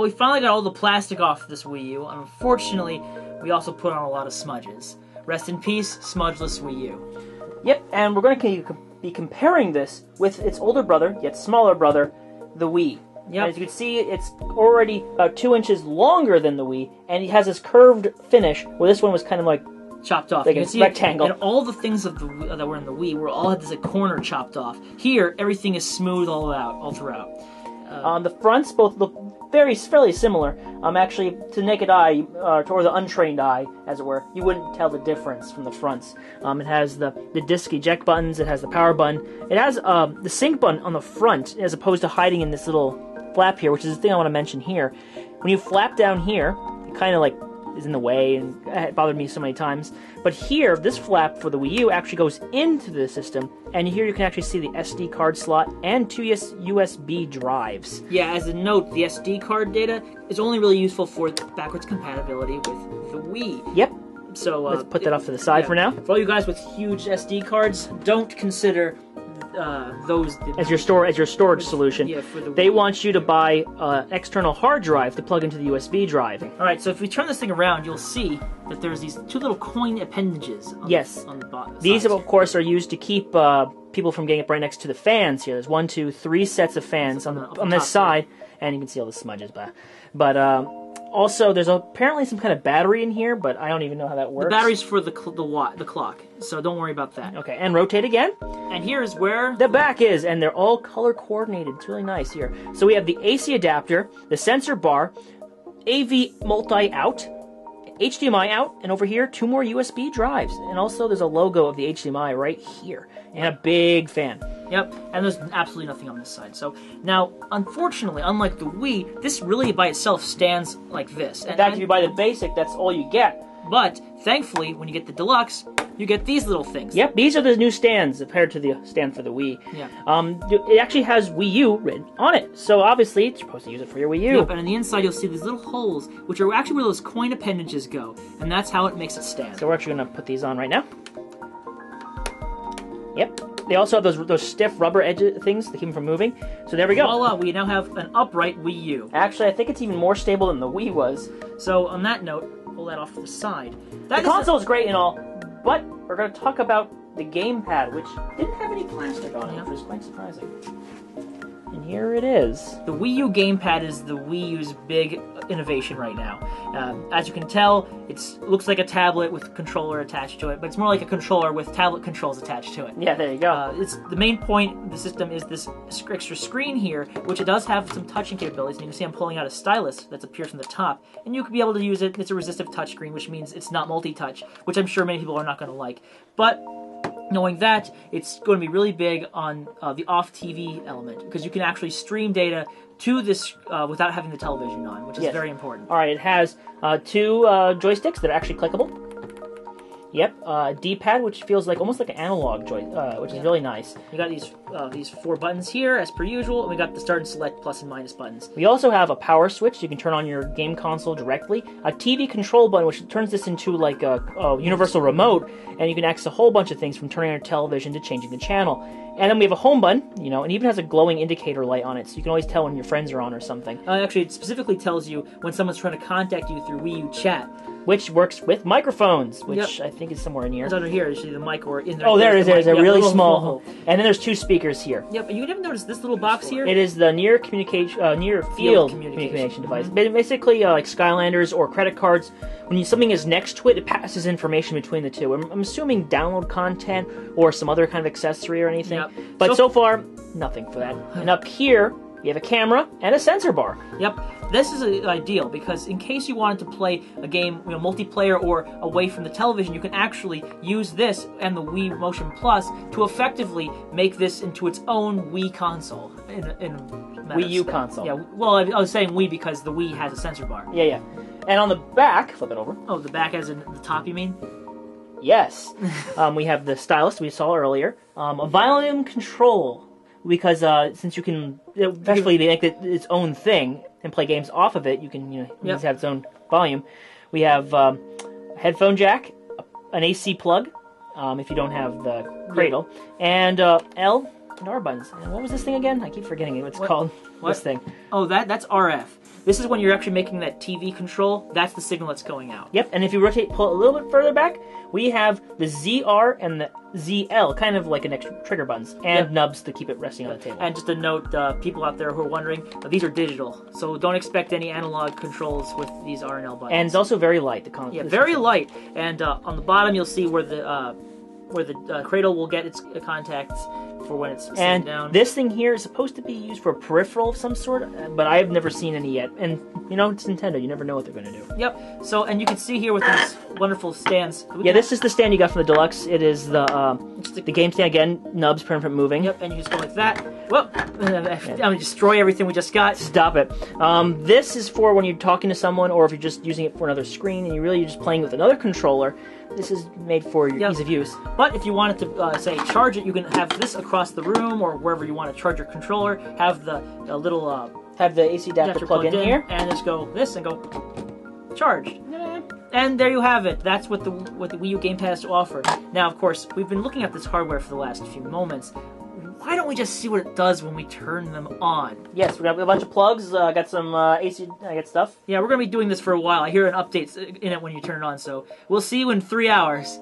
we finally got all the plastic off this Wii U. Unfortunately, we also put on a lot of smudges. Rest in peace, smudgeless Wii U. Yep, and we're going to be comparing this with its older brother, yet smaller brother, the Wii. Yep. As you can see, it's already about 2 inches longer than the Wii, and it has this curved finish, where this one was kind of like chopped off. Like a rectangle. And all the things of that were in the Wii were all had this corner chopped off. Here, everything is smooth all throughout. The fronts both look fairly similar. Actually, to the naked eye, or the untrained eye, as it were, you wouldn't tell the difference from the fronts. It has the disc eject buttons, it has the power button, it has the sync button on the front, as opposed to hiding in this little flap here, which is the thing I want to mention here. When you flap down here, it kind of like is in the way, and it bothered me so many times. But here, this flap for the Wii U actually goes into the system, and here you can actually see the SD card slot and 2 USB drives. Yeah, as a note, the SD card data is only really useful for backwards compatibility with the Wii. Yep. So let's put that off to the side for now. For all you guys with huge SD cards, don't consider those as your storage solution. Yeah, for the they want you to buy an external hard drive to plug into the USB drive. All right, so if we turn this thing around, you'll see that there's these two little coin appendages. On the bottom. These, of course, are used to keep people from getting up right next to the fans here. There's 1, 2, 3 sets of fans on this side, and you can see all the smudges. But also, there's apparently some kind of battery in here, but I don't even know how that works. The battery's for the clock, so don't worry about that. Okay, and rotate again. And here's where the back is, and they're all color coordinated. It's really nice here. So we have the AC adapter, the sensor bar, AV multi-out, HDMI out, and over here, 2 more USB drives. And also, there's a logo of the HDMI right here, and a big fan. Yep, and there's absolutely nothing on this side. So, now, unfortunately, unlike the Wii, this really by itself stands like this. In fact, if you buy the basic, that's all you get. But, thankfully, when you get the deluxe, you get these little things. Yep, these are the new stands compared to the stand for the Wii. Yeah. It actually has Wii U written on it, so obviously you're supposed to use it for your Wii U. Yep, and on the inside you'll see these little holes, which are actually where those coin appendages go, and that's how it makes it stand. So we're actually going to put these on right now. Yep. They also have those stiff rubber edge things to keep them from moving. So there we go. Voila, we now have an upright Wii U. Actually, I think it's even more stable than the Wii was. So on that note, pull that off to the side. The console is great and all, but we're going to talk about the GamePad, which didn't have any plastic on it, which is quite surprising. And here it is. The Wii U GamePad is the Wii U's big innovation right now. As you can tell, it looks like a tablet with a controller attached to it, but it's more like a controller with tablet controls attached to it. Yeah, there you go. It's the main point of the system is this extra screen here, which it does have some touching capabilities. And you can see I'm pulling out a stylus that appears from the top, and you could be able to use it. It's a resistive touchscreen, which means it's not multi-touch, which I'm sure many people are not going to like. But knowing that, it's going to be really big on the off-TV element, because you can actually stream data to this without having the television on, which is very important. All right, it has 2 joysticks that are actually clickable. Yep, D-pad, which feels like almost like an analog which is really nice. You got these 4 buttons here, as per usual, and we got the start and select plus and minus buttons. We also have a power switch, so you can turn on your game console directly. A TV control button, which turns this into like a universal remote, and you can access a whole bunch of things from turning on your television to changing the channel. And then we have a home button, you know, and even has a glowing indicator light on it, so you can always tell when your friends are on or something. Actually, it specifically tells you when someone's trying to contact you through Wii U Chat. Which works with microphones, which I think is somewhere in here. It's under here. You see the mic or in there. Oh, there it is. There's a really small hole. And then there's 2 speakers here. Yep, and you never notice this little box here? It is the near field communication device. Basically, like Skylanders or credit cards, when something is next to it, it passes information between the two. I'm assuming download content or some other kind of accessory or anything. Yep. But so far, nothing for that. And up here, you have a camera and a sensor bar. Yep. This is ideal because in case you wanted to play a game, multiplayer or away from the television, you can actually use this and the Wii Motion Plus to effectively make this into its own Wii console. Wii U console. Yeah. Well, I was saying Wii because the Wii has a sensor bar. Yeah, yeah. And on the back, flip it over. Oh, the back as in the top, you mean? Yes. We have the stylus we saw earlier. A volume control. Because since you can effectively make it its own thing and play games off of it, you can have its own volume. We have a headphone jack, an AC plug if you don't have the cradle, and L And R buttons. And what was this thing again? I keep forgetting what it's called. What? This thing. Oh, that's RF. This is when you're actually making that TV control. That's the signal that's going out. Yep, and if you pull it a little bit further back, we have the ZR and the ZL, kind of like an extra trigger buttons, and nubs to keep it resting on the table. And just a note, people out there who are wondering, these are digital, so don't expect any analog controls with these R and L buttons. And it's also very light. Very light. And on the bottom, you'll see where the cradle will get its contacts for when it's sitting down. And this thing here is supposed to be used for a peripheral of some sort, but I've never seen any yet. And, it's Nintendo. You never know what they're going to do. Yep. So, and you can see here with these wonderful stands. This is the stand you got from the Deluxe. It is the game stand, again, nubs prevent from moving. Yep, and you just go like that. Well, I'm going to destroy everything we just got. Stop it. This is for when you're talking to someone, or if you're just using it for another screen, and you're just playing with another controller. This is made for your ease of use. But if you wanted to, say, charge it, you can have this across the room or wherever you want to charge your controller. Have the little... have the AC adapter plugged in here. And just go this and go charged. And there you have it. That's what the Wii U GamePad has to offer. Now, of course, we've been looking at this hardware for the last few moments. Why don't we just see what it does when we turn them on? Yes, we got a bunch of plugs, got some AC stuff. Yeah, we're going to be doing this for a while. I hear an update in it when you turn it on, so we'll see you in 3 hours.